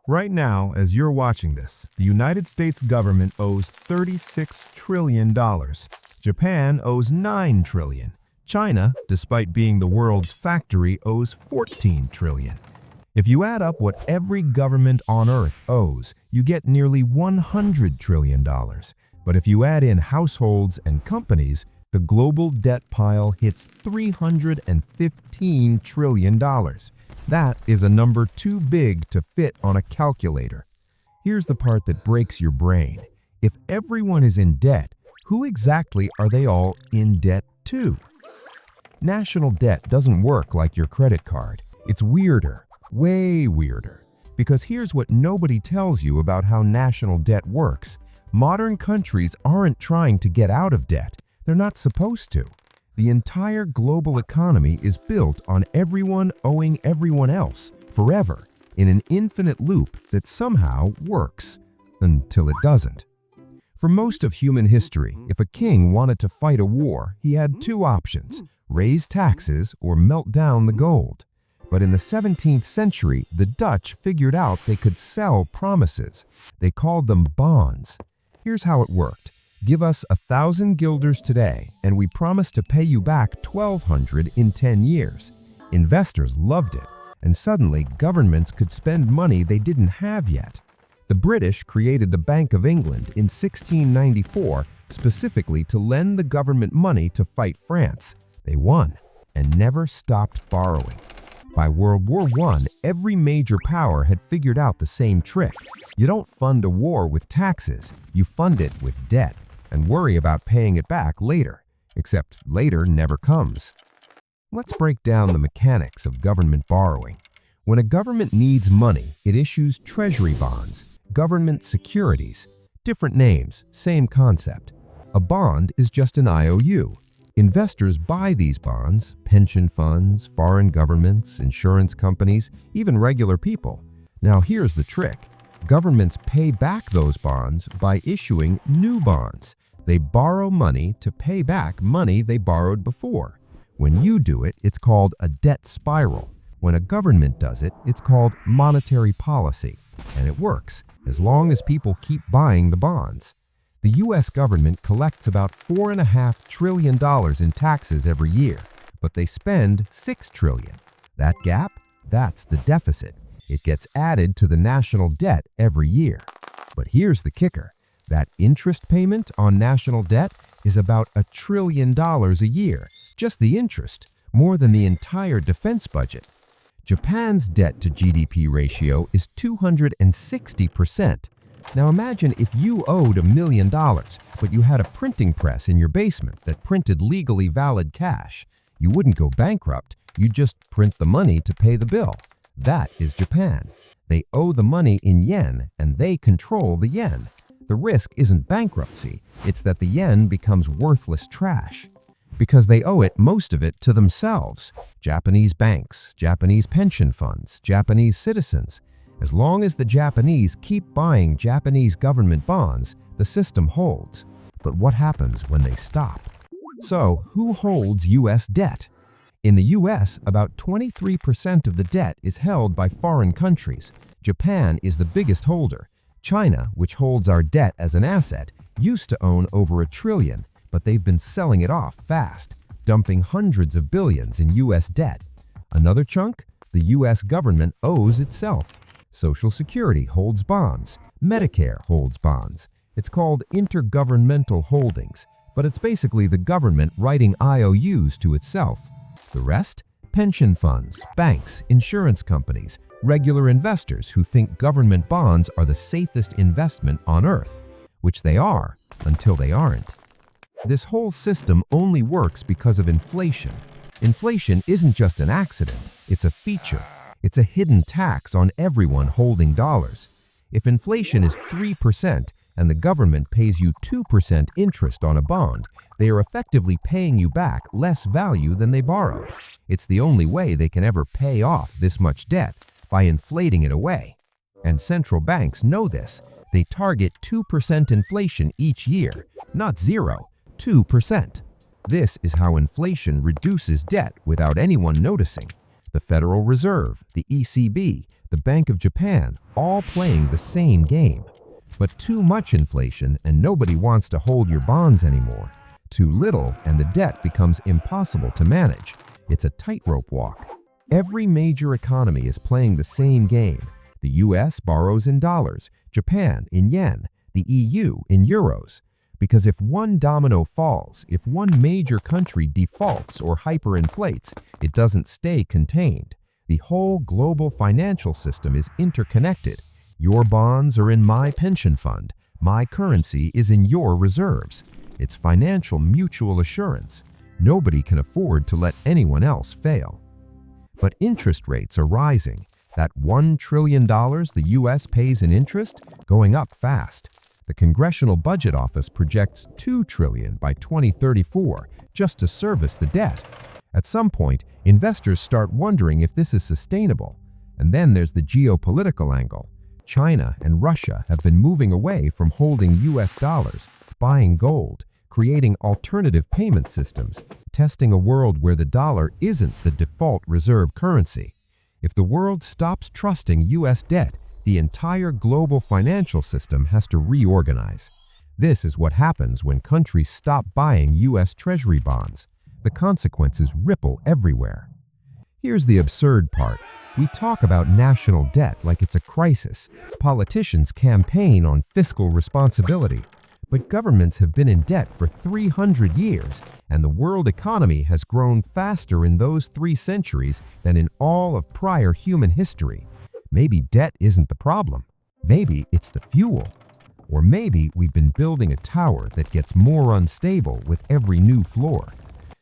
Right now, as you're watching this, the United States government owes $36 trillion. Japan owes $9 trillion. China, despite being the world's factory, owes $14 trillion. If you add up what every government on Earth owes, you get nearly $100 trillion. But if you add in households and companies, the global debt pile hits $315 trillion. That is a number too big to fit on a calculator. Here's the part that breaks your brain. If everyone is in debt, who exactly are they all in debt to? National debt doesn't work like your credit card. It's weirder, way weirder. Because here's what nobody tells you about how national debt works. Modern countries aren't trying to get out of debt. They're not supposed to. The entire global economy is built on everyone owing everyone else forever in an infinite loop that somehow works until it doesn't. For most of human history, if a king wanted to fight a war, he had two options: raise taxes or melt down the gold. But in the 17th century, the Dutch figured out they could sell promises. They called them bonds. Here's how it worked. Give us 1,000 guilders today, and we promise to pay you back 1,200 in 10 years. Investors loved it, and suddenly governments could spend money they didn't have yet. The British created the Bank of England in 1694 specifically to lend the government money to fight France. They won and never stopped borrowing. By World War I, every major power had figured out the same trick. You don't fund a war with taxes, you fund it with debt and worry about paying it back later, except later never comes. Let's break down the mechanics of government borrowing. When a government needs money, it issues treasury bonds, government securities. Different names, same concept. A bond is just an IOU. Investors buy these bonds, pension funds, foreign governments, insurance companies, even regular people. Now here's the trick. Governments pay back those bonds by issuing new bonds. They borrow money to pay back money they borrowed before. When you do it, it's called a debt spiral. When a government does it, it's called monetary policy. And it works, as long as people keep buying the bonds. The U.S. government collects about $4.5 trillion in taxes every year, but they spend $6 trillion. That gap? That's the deficit. It gets added to the national debt every year. But here's the kicker. That interest payment on national debt is about $1 trillion a year. Just the interest, more than the entire defense budget. Japan's debt to GDP ratio is 260%. Now imagine if you owed $1 million, but you had a printing press in your basement that printed legally valid cash. You wouldn't go bankrupt, you'd just print the money to pay the bill. That is Japan. They owe the money in yen, and they control the yen. The risk isn't bankruptcy, it's that the yen becomes worthless trash. Because they owe it, most of it, to themselves. Japanese banks, Japanese pension funds, Japanese citizens. As long as the Japanese keep buying Japanese government bonds, the system holds. But what happens when they stop? So, who holds U.S. debt? In the U.S., about 23% of the debt is held by foreign countries. Japan is the biggest holder. China, which holds our debt as an asset, used to own over $1 trillion, but they've been selling it off fast, dumping hundreds of billions in U.S. debt. Another chunk? The U.S. government owes itself. Social Security holds bonds. Medicare holds bonds. It's called intergovernmental holdings, but it's basically the government writing IOUs to itself. The rest? Pension funds, banks, insurance companies, regular investors who think government bonds are the safest investment on Earth, which they are until they aren't. This whole system only works because of inflation. Inflation isn't just an accident, it's a feature. It's a hidden tax on everyone holding dollars. If inflation is 3% and the government pays you 2% interest on a bond, they are effectively paying you back less value than they borrowed. It's the only way they can ever pay off this much debt, by inflating it away. And central banks know this. They target 2% inflation each year, not 0, 2%. This is how inflation reduces debt without anyone noticing. The Federal Reserve, the ECB, the Bank of Japan, all playing the same game. But too much inflation and nobody wants to hold your bonds anymore. Too little and the debt becomes impossible to manage. It's a tightrope walk. Every major economy is playing the same game. The US borrows in dollars, Japan in yen, the EU in euros. Because if one domino falls, if one major country defaults or hyperinflates, it doesn't stay contained. The whole global financial system is interconnected. Your bonds are in my pension fund. My currency is in your reserves. It's financial mutual assurance. Nobody can afford to let anyone else fail. But interest rates are rising. That $1 trillion the US pays in interest, going up fast. The Congressional Budget Office projects $2 trillion by 2034 just to service the debt. At some point, investors start wondering if this is sustainable. And then there's the geopolitical angle. China and Russia have been moving away from holding US dollars, buying gold, creating alternative payment systems, testing a world where the dollar isn't the default reserve currency. If the world stops trusting US debt, the entire global financial system has to reorganize. This is what happens when countries stop buying US Treasury bonds. The consequences ripple everywhere. Here's the absurd part. We talk about national debt like it's a crisis. Politicians campaign on fiscal responsibility. But governments have been in debt for 300 years, and the world economy has grown faster in those 3 centuries than in all of prior human history. Maybe debt isn't the problem. Maybe it's the fuel. Or maybe we've been building a tower that gets more unstable with every new floor.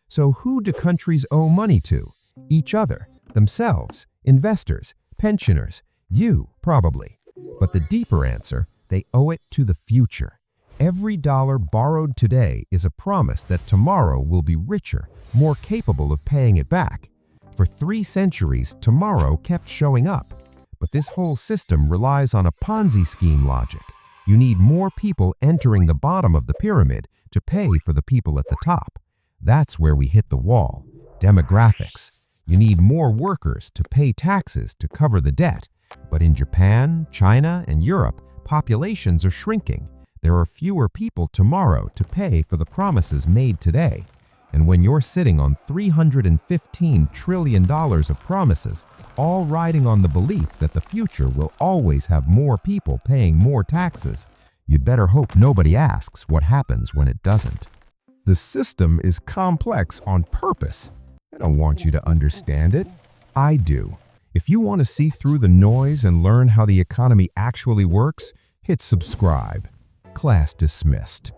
So who do countries owe money to? Each other, themselves, investors, pensioners, you, probably. But the deeper answer, they owe it to the future. Every dollar borrowed today is a promise that tomorrow will be richer, more capable of paying it back. For 3 centuries, tomorrow kept showing up. But this whole system relies on a Ponzi scheme logic. You need more people entering the bottom of the pyramid to pay for the people at the top. That's where we hit the wall. Demographics. You need more workers to pay taxes to cover the debt. But in Japan, China, and Europe, populations are shrinking. There are fewer people tomorrow to pay for the promises made today. And when you're sitting on $315 trillion of promises, all riding on the belief that the future will always have more people paying more taxes, you'd better hope nobody asks what happens when it doesn't. The system is complex on purpose. I don't want you to understand it. I do. If you want to see through the noise and learn how the economy actually works, hit subscribe. Class dismissed.